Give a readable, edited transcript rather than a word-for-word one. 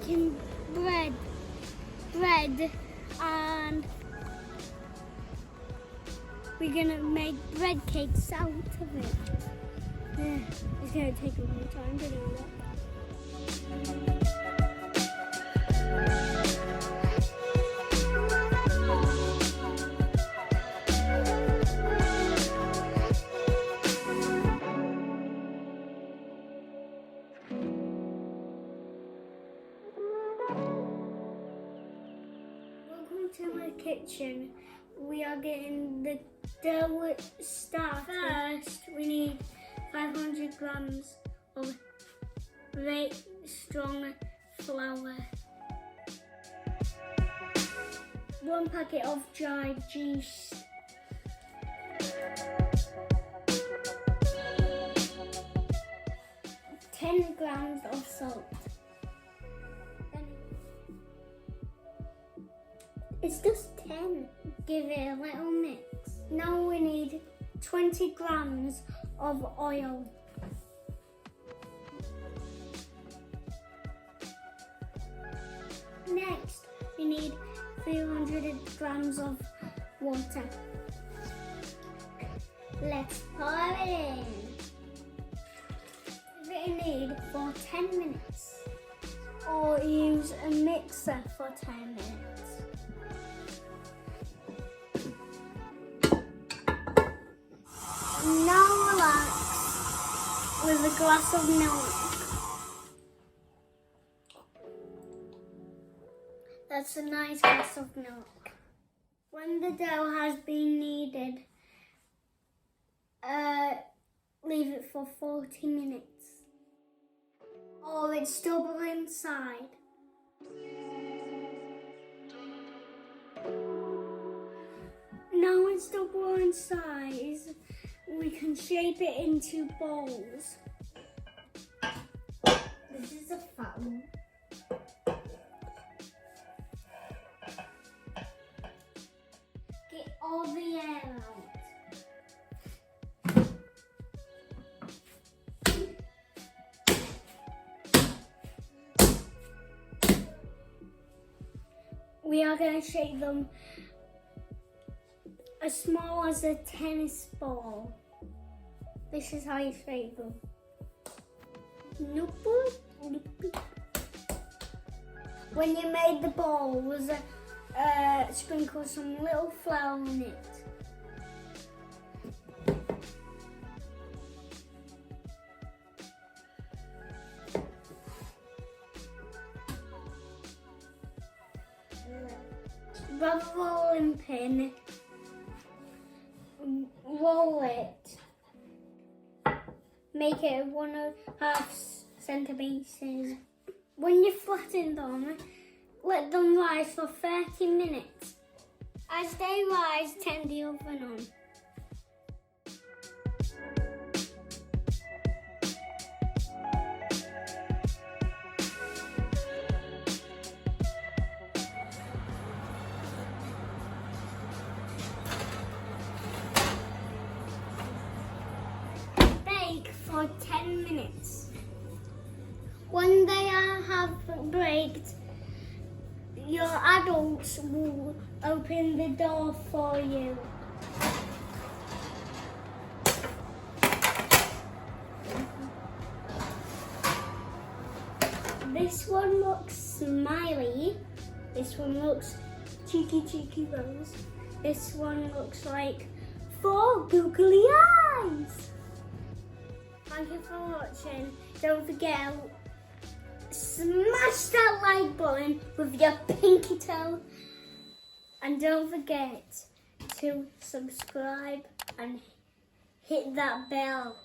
making bread and we're gonna make bread cakes out of it. Yeah, it's gonna take a long time to do that. Welcome to my kitchen. We are getting the dough started. First, we need 500 grams of very strong flour, 1 packet of dried yeast, 10 grams of salt. It's just 10. Give it a little mix. Now we need 20 grams of oil. Next, we need 300 grams of water. Let's pour it in. Give it a knead for 10 minutes or use a mixer for 10 minutes. Now relax with a glass of milk. That's a nice glass of milk. When the dough has been kneaded, leave it for 40 minutes. Oh, it's double inside. Now it's double in size. We can shape it into balls. This is a fat one. Get all the air out. We are going to shape them as small as a tennis ball. This is how you shape them. When you made the balls, sprinkle some little flour on it. Grab a rolling pin. Roll it. Make it 1.5 centimeters. When you flatten them, let them rise for 30 minutes. As they rise, turn the oven on. For 10 minutes. When they have baked, your adults will open the door for you. This one looks smiley. This one looks cheeky rose. This one looks like 4 googly eyes. Thank you for watching. Don't forget, smash that like button with your pinky toe. And don't forget to subscribe and hit that bell.